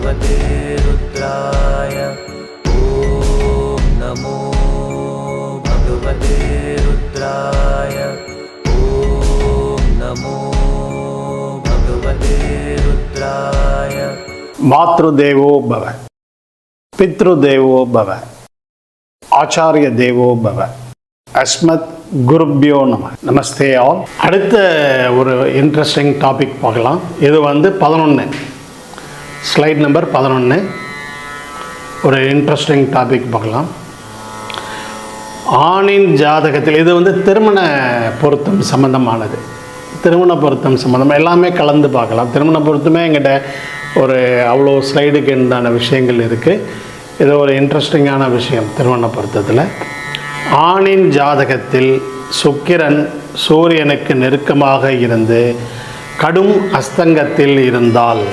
भगवते रुद्राय ॐ नमो भगवते रुद्राय ॐ नमो भगवते रुद्राय। मातृदेवो भव, पितृदेवो भव, ஆச்சாரிய தேவோ பவ, அஸ்மத் குருப்யோ நம. நமஸ்தே ஆல். அடுத்த ஒரு இன்ட்ரெஸ்டிங் டாபிக் பார்க்கலாம். இது 11 ஸ்லைட் நம்பர் 11. ஒரு இன்ட்ரெஸ்டிங் டாபிக் பார்க்கலாம். ஆணின் ஜாதகத்தில் இது திருமண பொருத்தம் சம்பந்தமானது. திருமண பொருத்தம் சம்பந்தம் எல்லாமே கலந்து பார்க்கலாம். திருமண பொருத்தமே எங்கிட்ட ஒரு அவ்வளோ ஸ்லைடுக்கு உண்டான விஷயங்கள் இருக்குது. இது ஒரு இன்ட்ரெஸ்டிங்கான விஷயம். திருமண பொருத்தத்தில் ஆணின் ஜாதகத்தில் சுக்கிரன் சூரியனுக்கு நெருக்கமாக இருந்து கடும் அஸ்தங்கத்தில் இருந்தால்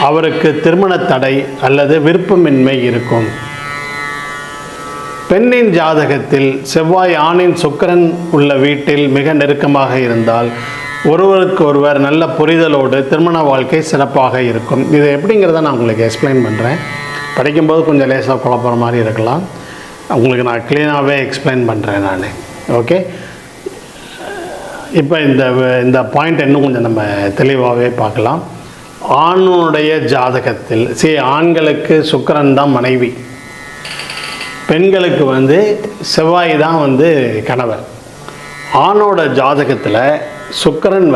அவருக்கு திருமண தடை அல்லது விருப்பமின்மை இருக்கும். பெண்ணின் ஜாதகத்தில் செவ்வாய் ஆணின் சுக்கிரன் உள்ள வீட்டில் மிக நெருக்கமாக இருந்தால் ஒருவருக்கு ஒருவர் நல்ல புரிதலோடு திருமண வாழ்க்கை சிறப்பாக இருக்கும். இது எப்படிங்கிறத நான் உங்களுக்கு எக்ஸ்பிளைன் பண்ணுறேன். படிக்கும்போது கொஞ்சம் லேசாக குழப்பற மாதிரி இருக்கலாம். உங்களுக்கு நான் க்ளீனாகவே எக்ஸ்பிளைன் பண்ணுறேன் நான். ஓகே, இப்போ இந்த பாயிண்ட் இன்னும் கொஞ்சம் நம்ம தெளிவாகவே பார்க்கலாம். ஆணுடைய ஜாதகத்தில் ஆண்களுக்கு சுக்கிரன் தான் மனைவி, பெண்களுக்கு செவ்வாய் தான் கணவர். ஆணோட ஜாதகத்தில் சுக்கிரன்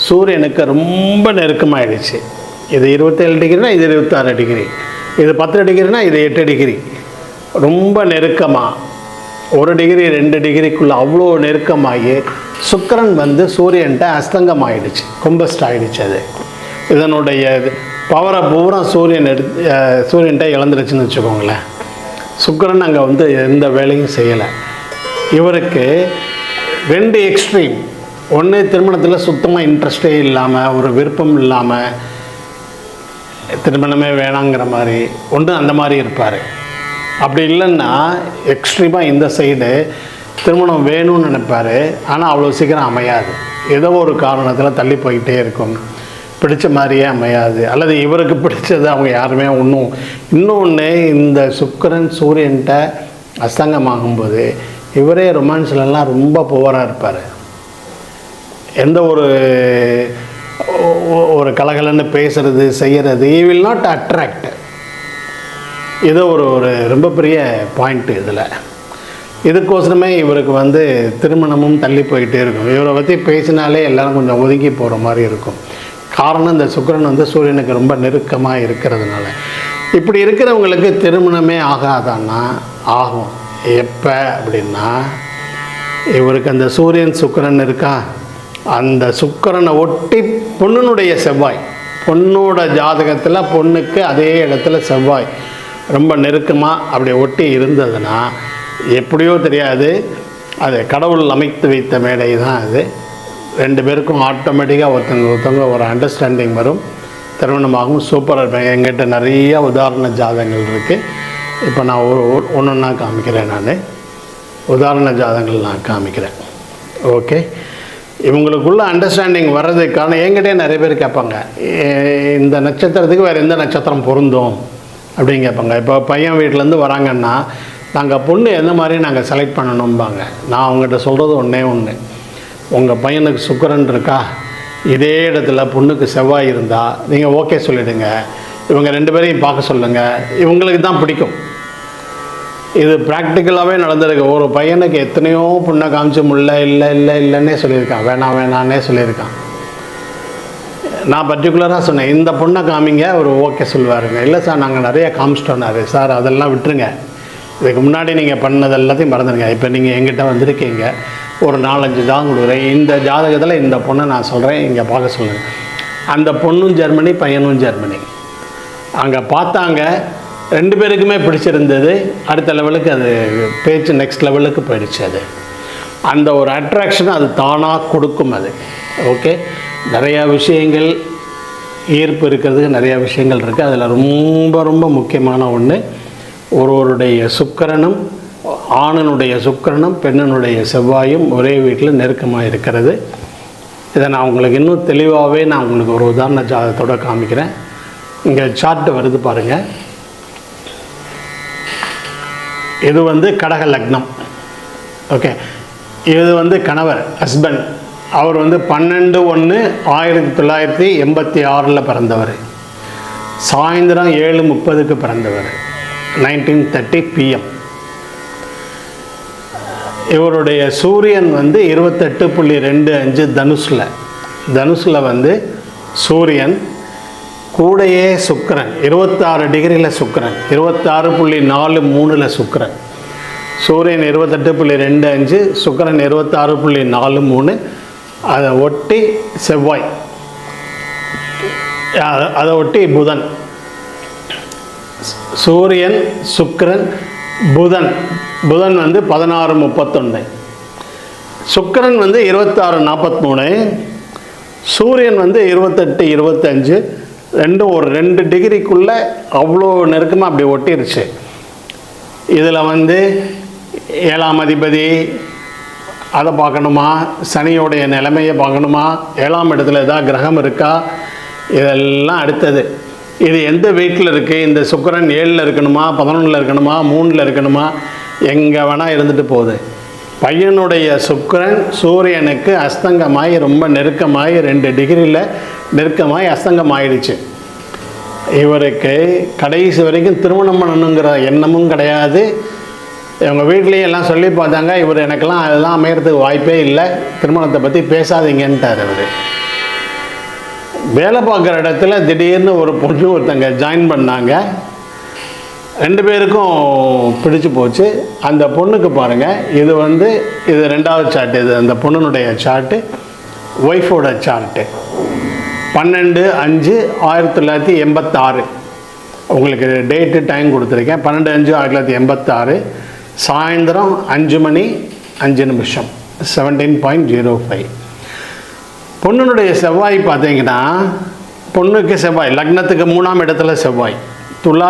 சூரியனுக்கு ரொம்ப நெருக்கமாகிடுச்சு. இது 27 டிகிரினா இது 26 டிகிரி, இது 10 டிகிரினா இது 8 டிகிரி. ரொம்ப நெருக்கமாக 1 டிகிரி 2 டிகிரிக்குள்ளே அவ்வளோ நெருக்கமாகி சுக்கிரன் சூரியன்ட்ட அஸ்தங்கம் ஆகிடுச்சு, கும்பஸ்ட் ஆகிடுச்சு. அது இதனுடைய பவரை பூரா சூரியன்ட்ட இழந்துருச்சுன்னு வச்சுக்கோங்களேன். சுக்கிரன் அங்கே எந்த வேலையும் செய்யலை. இவருக்கு 2 எக்ஸ்ட்ரீம். ஒன்று, திருமணத்தில் சுத்தமாக இன்ட்ரெஸ்டே இல்லாமல், ஒரு விருப்பம் இல்லாமல், திருமணமே வேணாங்கிற மாதிரி ஒன்று அந்த மாதிரி இருப்பார். அப்படி இல்லைன்னா எக்ஸ்ட்ரீமாக இந்த சைடு திருமணம் வேணும்னு நினைப்பார். ஆனால் அவ்வளோ சீக்கிரம் அமையாது. ஏதோ ஒரு காரணத்தில் தள்ளி போய்கிட்டே இருக்கும். பிடிச்ச மாதிரியே அமையாது, அல்லது இவருக்கு பிடிச்சது அவங்க யாருமே இன்னொன்று இந்த சுக்கிரன் சூரியன்ட்ட அஸ்தங்கமாகும்போது இவரே ரொமான்ஸ்லாம் ரொம்ப புவராக இருப்பார். எந்த ஒரு கலகலன்னு பேசுகிறது செய்கிறது ஈ வில் நாட் அட்ராக்ட். இது ஒரு ரொம்ப பெரிய பாயிண்ட்டு. இதில் இதுக்கோசரமே இவருக்கு திருமணமும் தள்ளி போயிட்டே இருக்கும். இவரை பற்றி பேசினாலே எல்லோரும் கொஞ்சம் ஒதுங்கி போகிற மாதிரி இருக்கும். காரணம், இந்த சுக்கிரன் சூரியனுக்கு ரொம்ப நெருக்கமாக இருக்கிறதுனால. இப்படி இருக்கிறவங்களுக்கு திருமணமே ஆகாதான்னா ஆகும். எப்போ அப்படின்னா, இவருக்கு அந்த சூரியன் சுக்கிரன் இருக்கா, அந்த சுக்கிரனை ஒட்டி பொண்ணுனுடைய செவ்வாய், பொண்ணோட ஜாதகத்தில் பொண்ணுக்கு அதே இடத்துல செவ்வாய் ரொம்ப நெருக்கமாக அப்படி ஒட்டி இருந்ததுன்னா எப்படியோ தெரியாது, அது கடவுள் அமைத்து வைத்த மேடை தான் அது. 2 பேருக்கும் ஆட்டோமேட்டிக்காக ஒருத்தவங்க ஒரு அண்டர்ஸ்டாண்டிங் வரும், திருமணமாகும். சூப்பராக இருப்பேன். எங்கிட்ட நிறைய உதாரண ஜாதகங்கள் இருக்குது. இப்போ நான் ஒன்றா காமிக்கிறேன். நான் உதாரண ஜாதகங்கள் நான் காமிக்கிறேன். ஓகே, இவங்களுக்குள்ள அண்டர்ஸ்டாண்டிங் வர்றதுக்கான என்கிட்டே நிறைய பேர் கேட்பாங்க, இந்த நட்சத்திரத்துக்கு வேறு எந்த நட்சத்திரம் பொருந்தும் அப்படின்னு கேட்பாங்க. இப்போ பையன் வீட்டிலேருந்து வராங்கன்னா நாங்கள் பொண்ணு எந்த மாதிரி நாங்கள் செலக்ட் பண்ணணும்பாங்க. நான் அவங்ககிட்ட சொல்கிறது ஒன்று, உங்கள் பையனுக்கு சுக்கிரன் இருக்கா, இதே இடத்துல பொண்ணுக்கு செவ்வாய் இருந்தால் நீங்கள் ஓகே சொல்லிவிடுங்க. இவங்க 2 பேரையும் பார்க்க சொல்லுங்கள், இவங்களுக்கு தான் பிடிக்கும். இது ப்ராக்டிக்கலாகவே நடந்திருக்கு. ஒரு பையனுக்கு எத்தனையோ பொண்ணை காமிச்சு இல்லைன்னே சொல்லியிருக்கான், வேணான்னே சொல்லியிருக்கான். நான் பர்டிகுலராக சொன்னேன், இந்த பொண்ணை காமிங்க, அவர் ஓகே சொல்லுவாருங்க. இல்லை சார், நாங்கள் நிறைய காமிச்சிட்டோன்னாரு. சார், அதெல்லாம் விட்டுருங்க, இதுக்கு முன்னாடி நீங்கள் பண்ணது எல்லாத்தையும் மறந்துடுங்க. இப்போ நீங்கள் எங்கிட்ட வந்திருக்கீங்க, ஒரு 4-5 ஜாதகம் கொடுக்குறேன். இந்த ஜாதகத்தில் இந்த பொண்ணை நான் சொல்கிறேன், இங்கே பார்க்க சொல்லுங்கள். அந்த பொண்ணும் ஜெர்மனி, பையனும் ஜெர்மனி. அங்கே பார்த்தாங்க, 2 பேருக்குமே பிடிச்சிருந்தது. அடுத்த லெவலுக்கு அது பேச்சு நெக்ஸ்ட் லெவலுக்கு போயிடுச்சு. அது அந்த ஒரு அட்ராக்ஷன் அது தானாக கொடுக்கும். அது ஓகே. நிறையா விஷயங்கள் ஈர்ப்பு இருக்கிறதுக்கு நிறையா விஷயங்கள் இருக்குது. அதில் ரொம்ப ரொம்ப முக்கியமான ஒன்று, ஒருவருடைய சுக்கிரனும் ஆணனுடைய சுக்கிரனும் பெண்ணனுடைய செவ்வாயும் ஒரே வீட்டில் நெருக்கமாக இருக்கிறது. இதை நான் உங்களுக்கு இன்னும் தெளிவாகவே நான் உங்களுக்கு ஒரு உதாரண ஜாதகத்தோடு காமிக்கிறேன். இங்கே சார்ட்டு வருது பாருங்கள். இது வந்து கடக லக்னம். ஓகே, இது வந்து கணவர், ஹஸ்பண்ட். அவர் வந்து 12/1/1986 பிறந்தவர். சாயந்தரம் 7:30 பிறந்தவர், 1930 PM. இவருடைய சூரியன் வந்து 28.25 தனுஷில் வந்து சூரியன், கூடையே சுக்கிரன் 26 டிகிரியில் சுக்கிரன், 26.43 சுக்கிரன். சூரியன் 28.25, சுக்கிரன் 26.43. அதை ஒட்டி செவ்வாய், அதை ஒட்டி புதன். சூரியன், சுக்கிரன், புதன் வந்து 16:31. சுக்கிரன் வந்து 26:43. சூரியன் வந்து 28:25. ரெண்டும் ஒரு 2 டிகிரிக்குள்ளே அவ்வளோ நெருக்கமாக அப்படி ஒட்டிருச்சு. இதில் வந்து 7ஆம் அதிபதி அதை பார்க்கணுமா, சனியோடைய நிலைமையை பார்க்கணுமா, 7ஆம் இடத்துல ஏதாவது கிரகம் இருக்கா, இதெல்லாம் அடுத்தது. இது எந்த வீட்டில் இருக்குது, இந்த சுக்கிரன் 7ல் இருக்கணுமா, 11ல் இருக்கணுமா, 3ல் இருக்கணுமா, எங்கே வேணால் இருந்துட்டு போகுது. பையனுடைய சுக்கிரன் சூரியனுக்கு அஸ்தங்கமாகி ரொம்ப நெருக்கமாகி 2 டிகிரியில் நெருக்கமாகி அஸ்தங்கமாயிடுச்சு. இவருக்கு கடைசி வரைக்கும் திருமணம் பண்ணணுங்கிற எண்ணமும் கிடையாது. இவங்க வீட்லேயும் எல்லாம் சொல்லி பார்த்தாங்க. இவர் எனக்கெல்லாம் அதெல்லாம் அமையறதுக்கு வாய்ப்பே இல்லை, திருமணத்தை பற்றி பேசாதீங்கன்ட்டார். அவர் வேலை பார்க்குற இடத்துல திடீர்னு ஒரு பொண்ணு ஒருத்தங்க ஜாயின் பண்ணாங்க. 2 பேருக்கும் பிடிச்சி போச்சு. அந்த பொண்ணுக்கு பாருங்கள், இது 2வது சார்ட்டு. இது அந்த பொண்ணுனுடைய சார்ட்டு, ஒய்ஃபோட சார்ட்டு. 12/5/1986. உங்களுக்கு டேட்டு டைம் கொடுத்துருக்கேன். 12/5/1986 சாயந்தரம் 5:05 17.05. பொண்ணுனுடைய செவ்வாய் பார்த்தீங்கன்னா, பொண்ணுக்கு செவ்வாய் லக்னத்துக்கு 3ஆம் இடத்துல செவ்வாய். துலா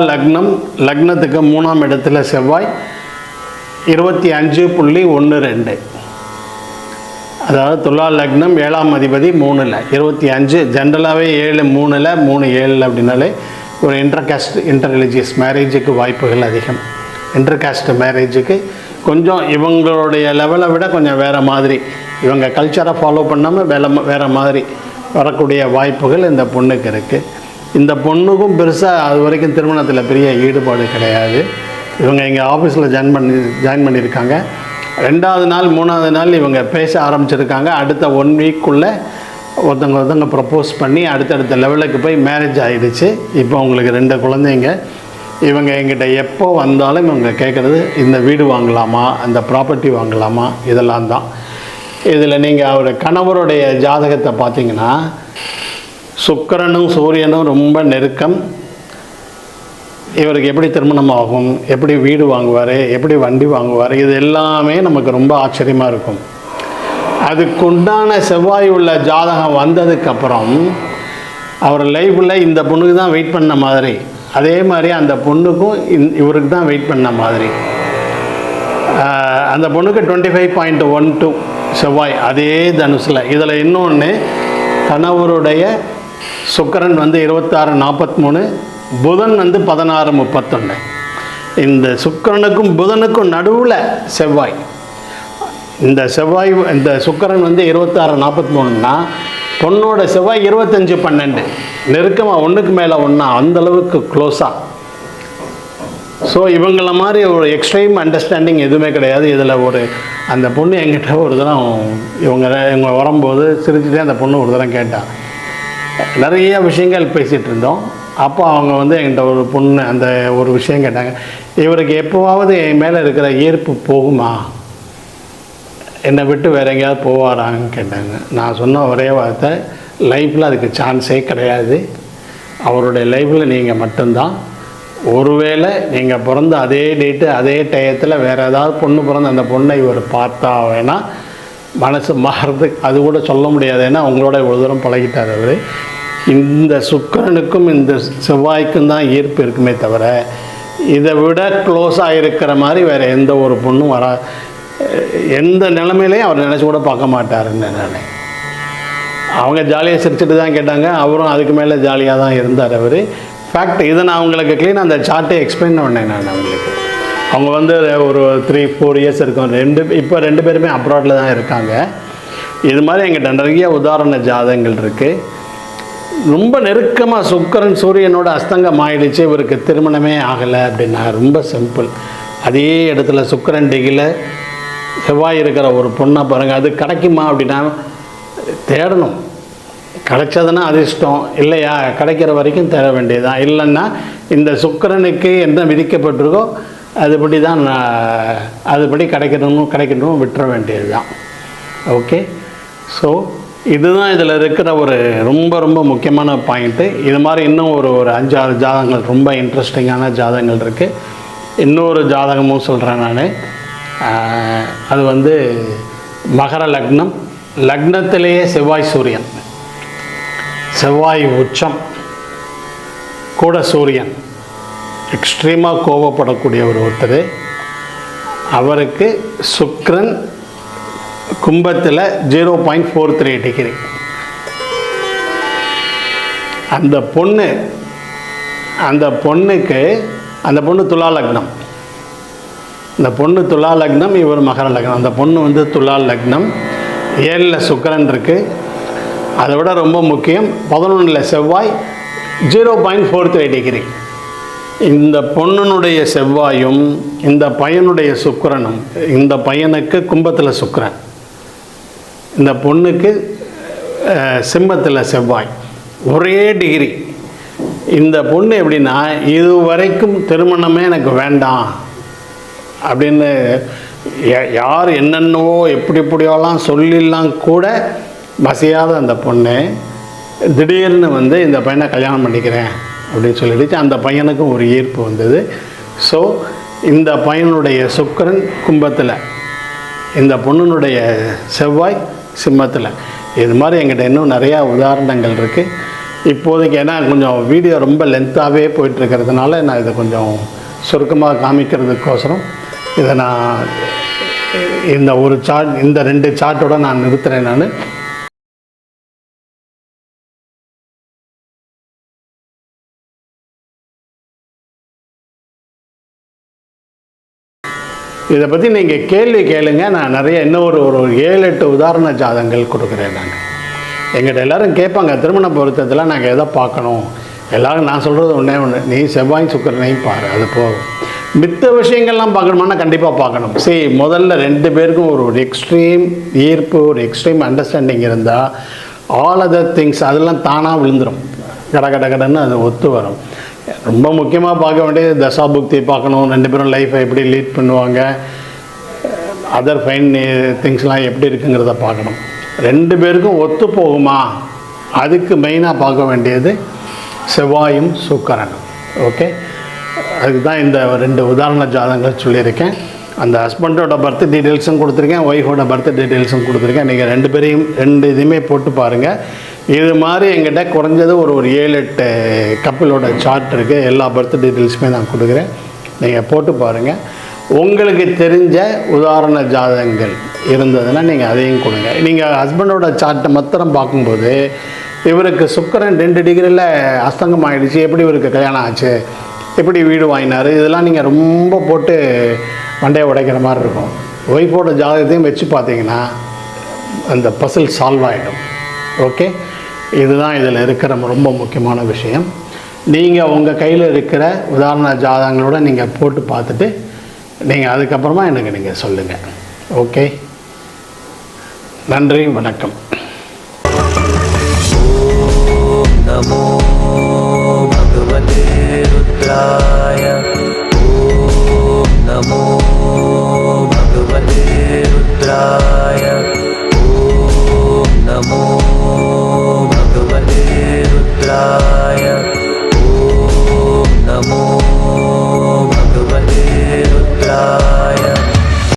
லக்னம், லக்னத்துக்கு 3ஆம் இடத்துல செவ்வாய் 25.12. அதாவது துலா லக்னம் 7ஆம் அதிபதி 3ல் 25. ஜென்ரலாகவே 7-3ல் 3-7 அப்படின்னாலே ஒரு இன்டர் ரிலீஜியஸ் மேரேஜுக்கு வாய்ப்புகள் அதிகம். இன்டர் காஸ்ட் மேரேஜுக்கு கொஞ்சம் இவங்களுடைய லெவலை விட கொஞ்சம் வேறு மாதிரி, இவங்க கல்ச்சரை ஃபாலோ பண்ணாமல் வேறு மாதிரி வரக்கூடிய வாய்ப்புகள் இந்த பொண்ணுக்கு இருக்குது. இந்த பொண்ணுக்கும் பெருசாக அது வரைக்கும் திருமணத்தில் பெரிய ஈடுபாடு கிடையாது. இவங்க எங்கள் ஆஃபீஸில் ஜாயின் பண்ணியிருக்காங்க. 2வது நாள் 3வது நாள் இவங்க பேச ஆரம்பிச்சிருக்காங்க. அடுத்த 1 வீக்குள்ளே ஒருத்தவங்க ப்ரப்போஸ் பண்ணி அடுத்தடுத்த லெவலுக்கு போய் மேரேஜ் ஆகிடுச்சு. இப்போ அவங்களுக்கு 2 குழந்தைங்க. இவங்க எங்கிட்ட எப்போ வந்தாலும் இவங்க கேட்குறது இந்த வீடு வாங்கலாமா, அந்த ப்ராப்பர்ட்டி வாங்கலாமா, இதெல்லாம் தான். இதில் நீங்கள் அவர் கணவருடைய ஜாதகத்தை பார்த்தீங்கன்னா, சுக்கிரனும் சூரியனும் ரொம்ப நெருக்கம். இவருக்கு எப்படி திருமணம் ஆகும், எப்படி வீடு வாங்குவார், எப்படி வண்டி வாங்குவார், இது எல்லாமே நமக்கு ரொம்ப ஆச்சரியமாக இருக்கும். அதுக்குண்டான செவ்வாய் உள்ள ஜாதகம் வந்ததுக்கப்புறம் அவர் லைஃப்பில் இந்த பொண்ணுக்கு தான் வெயிட் பண்ண மாதிரி, அதே மாதிரி அந்த பொண்ணுக்கும் இவருக்கு தான் வெயிட் பண்ண மாதிரி. அந்த பொண்ணுக்கு 25.12 செவ்வாய், அதே தனுசில். இதில் இன்னொன்று, கணவருடைய சுக்கிரன் 26:43, புதன் 16:31. இந்த சுக்கிரனுக்கும் புதனுக்கும் நடுவில் செவ்வாய். இந்த சுக்கிரன் 26:43ன்னா பொண்ணோட செவ்வாய் 25:12, நெருக்கமாக ஒன்றுக்கு மேலே ஒன்றா, அந்தளவுக்கு க்ளோஸாக. ஸோ இவங்கள மாதிரி ஒரு எக்ஸ்ட்ரீம் அண்டர்ஸ்டாண்டிங் எதுவுமே கிடையாது. இதில் அந்த பொண்ணு என்கிட்ட ஒரு தரம் இவங்க வரும்போது சிரிச்சுட்டே அந்த பொண்ணு ஒரு தரம் கேட்டாள். நிறைய விஷயங்கள் பேசிகிட்டு இருந்தோம். அப்போ அவங்க என்கிட்ட ஒரு பொண்ணு அந்த ஒரு விஷயம் கேட்டாங்க, இவருக்கு எப்போவாவது என் மேலே இருக்கிற ஈர்ப்பு போகுமா, என்னை விட்டு வேறு எங்கேயாவது போவாரான்னு கேட்டாங்க. நான் சொன்ன ஒரே வார்த்தை, லைஃப்பில் அதுக்கு சான்ஸே கிடையாது. அவருடைய லைஃப்பில் நீங்கள் மட்டும்தான். ஒருவேளை நீங்கள் பிறந்த அதே டேட்டு அதே டயத்தில் வேறு ஏதாவது பொண்ணு பிறந்த அந்த பொண்ணை இவர் பார்த்தா வேணால் மனசு மாறுறதுக்கு அது கூட சொல்ல முடியாது. ஏன்னா அவங்களோட இவ்வளோ தூரம் பழகிட்டார் அவர். இந்த சுக்கிரனுக்கும் இந்த செவ்வாய்க்கும் தான் ஈர்ப்பு இருக்குமே தவிர, இதை விட க்ளோஸாக இருக்கிற மாதிரி வேறு எந்த ஒரு பொண்ணும் எந்த நிலைமையிலையும் அவர் நினச்சி கூட பார்க்க மாட்டாருன்னு நான். அவங்க ஜாலியாக சிரிச்சுட்டு தான் கேட்டாங்க, அவரும் அதுக்கு மேலே ஜாலியாக தான் இருந்தார் அவர். ஃபேக்ட் இதை நான் அவங்களுக்கு க்ளீன் அந்த சார்ட்டை எக்ஸ்பிளைன் பண்ணேன் நான் அவங்களுக்கு. அவங்க வந்து ஒரு 3-4 இயர்ஸ் இருக்கும், இப்போ 2 பேருமே அப்ராடில் தான் இருக்காங்க. இது மாதிரி எங்கிட்ட நிறைய உதாரண ஜாதகங்கள் இருக்குது. ரொம்ப நெருக்கமாக சுக்கிரன் சூரியனோட அஸ்தங்கம் ஆயிடுச்சு, இவருக்கு திருமணமே ஆகலை அப்படின்னா ரொம்ப சிம்பிள். அதே இடத்துல சுக்கிரன் டிகில செவ்வாய் இருக்கிற ஒரு பொண்ணை பாருங்கள், அது கிடைக்குமா அப்படின்னா தேடணும். கிடைச்சதுன்னா அதிர்ஷ்டம், இல்லையா கிடைக்கிற வரைக்கும் தேட வேண்டியதுதான். இல்லைன்னா இந்த சுக்கிரனுக்கு என்ன விதிக்கப்பட்டிருக்கோ அதுபடி தான் அதுபடி கிடைக்கணும் விட்டுற வேண்டியது தான். ஓகே, ஸோ இதுதான் இதில் இருக்கிற ஒரு ரொம்ப ரொம்ப முக்கியமான பாயிண்ட்டு. இது மாதிரி இன்னும் ஒரு 5-6 ஜாதகங்கள் ரொம்ப இன்ட்ரெஸ்டிங்கான ஜாதகங்கள் இருக்குது. இன்னொரு ஜாதகமும் சொல்கிறேன் நான். அது வந்து மகர லக்னம், லக்னத்திலேயே செவ்வாய் சூரியன், செவ்வாய் உச்சம் கூட சூரியன், எக்ஸ்ட்ரீமாக கோபப்படக்கூடிய ஒருத்தர். அவருக்கு சுக்கிரன் கும்பத்தில் 0.43 டிகிரி. அந்த பொண்ணு துலா லக்னம், இந்த பொண்ணு துலா லக்னம், இவர் மகர லக்னம். அந்த பொண்ணு வந்து துலா லக்னம், 7ல் சுக்கிரன் இருக்குது. அதை விட ரொம்ப முக்கியம் 11ல் செவ்வாய் 0.43 டிகிரி. இந்த பொண்ணுனுடைய செவ்வாயும் இந்த பையனுடைய சுக்கிரனும், இந்த பையனுக்கு கும்பத்தில் சுக்கிரன், இந்த பொண்ணுக்கு சிம்மத்தில் செவ்வாய், ஒரே டிகிரி. இந்த பொண்ணு எப்படின்னா, இது வரைக்கும் திருமணமே எனக்கு வேண்டாம் அப்படின்னு யார் என்னென்னவோ எப்படியோலாம் சொல்லிடலாம் கூட வசையாத அந்த பொண்ணு திடீர்னு வந்து இந்த பையனை கல்யாணம் பண்ணிக்கிறேன் அப்படின்னு சொல்லிடுச்சு. அந்த பையனுக்கும் ஒரு ஈர்ப்பு வந்தது. ஸோ இந்த பையனுடைய சுக்கிரன் கும்பத்தில், இந்த பொண்ணுனுடைய செவ்வாய் சிம்மத்தில். இது மாதிரி எங்கிட்ட இன்னும் நிறையா உதாரணங்கள் இருக்குது. இப்போதைக்கு ஏன்னா கொஞ்சம் வீடியோ ரொம்ப லென்த்தாகவே போயிட்டுருக்கிறதுனால நான் இதை கொஞ்சம் சுருக்கமாக காமிக்கிறதுக்கோசரம் இதை நான் இந்த ஒரு சார்ட், இந்த 2 சார்ட்டோடு நான் நிறுத்துகிறேன் நான். இதை பற்றி நீங்கள் கேள்வி கேளுங்க, நான் நிறைய இன்னும் ஒரு 7-8 உதாரண ஜாதகங்கள் கொடுக்குறேன். நான் எங்கிட்ட எல்லோரும் கேட்பாங்க, திருமண பொருத்தத்தில் நாங்கள் எதை பார்க்கணும். எல்லோரும் நான் சொல்கிறது ஒன்று, நீ செவ்வாய் சுக்கிரனையும் பாரு, அது போகும். மித்த விஷயங்கள்லாம் பார்க்கணுமானா கண்டிப்பாக பார்க்கணும். சரி, முதல்ல 2 பேருக்கும் ஒரு எக்ஸ்ட்ரீம் ஈர்ப்பு, ஒரு எக்ஸ்ட்ரீம் அண்டர்ஸ்டாண்டிங் இருந்தால் ஆல் அதர் திங்ஸ் அதெல்லாம் தானாக விழுந்துடும், கடன்னு அது ஒத்து வரும். ரொம்ப முக்கியமாக பார்க்க வேண்டியது தசாபுக்தி பார்க்கணும். 2 பேரும் லைஃப்பை எப்படி லீட் பண்ணுவாங்க, அதர் ஃபைன் திங்ஸ்லாம் எப்படி இருக்குங்கிறத பார்க்கணும். 2 பேருக்கும் ஒத்து போகுமா, அதுக்கு மெயினாக பார்க்க வேண்டியது செவ்வாயும் சுக்கிரனும். ஓகே, அதுக்கு தான் இந்த 2 உதாரண ஜாதகங்கள் சொல்லியிருக்கேன். அந்த ஹஸ்பண்டோட பர்த் டீட்டெயில்ஸும் கொடுத்துருக்கேன், ஒய்ஃபோட பர்த் டீட்டெயில்ஸும் கொடுத்துருக்கேன். நீங்கள் 2 பேரையும் 2 இதுவுமே போட்டு பாருங்கள். இது மாதிரி எங்கிட்ட குறைஞ்சது ஒரு 7-8 கப்பிளோட சார்ட் இருக்குது. எல்லா பர்த் டீட்டெயில்ஸுமே நான் கொடுக்குறேன், நீங்கள் போட்டு பாருங்கள். உங்களுக்கு தெரிஞ்ச உதாரண ஜாதகங்கள் இருந்ததுன்னா நீங்கள் அதையும் கொடுங்க. நீங்கள் ஹஸ்பண்டோட சார்ட்டை மாத்திரம் பார்க்கும்போது இவருக்கு சுக்கிரன் 2 டிகிரியில் அஸ்தங்கம் ஆகிடுச்சு, எப்படி இவருக்கு கல்யாணம் ஆச்சு, எப்படி வீடு வாங்கினார், இதெல்லாம் நீங்கள் ரொம்ப போட்டு மண்டையை உடைக்கிற மாதிரி இருக்கும். ஒய்ஃபோட ஜாதகத்தையும் வச்சு பார்த்தீங்கன்னா அந்த பசில் சால்வ் ஆகிடும். ஓகே, இதுதான் இதில் இருக்கிற ரொம்ப முக்கியமான விஷயம். நீங்கள் உங்கள் கையில் இருக்கிற உதாரண ஜாதகங்களோடு நீங்கள் போட்டு பார்த்துட்டு நீங்கள் அதுக்கப்புறமா எனக்கு நீங்கள் சொல்லுங்கள். ஓகே, நன்றி, வணக்கம். ஓம் நமோ பகவதே ருத்ராய. ஓம் நமோ பகவதே ருத்ராய. ஓம் நமோ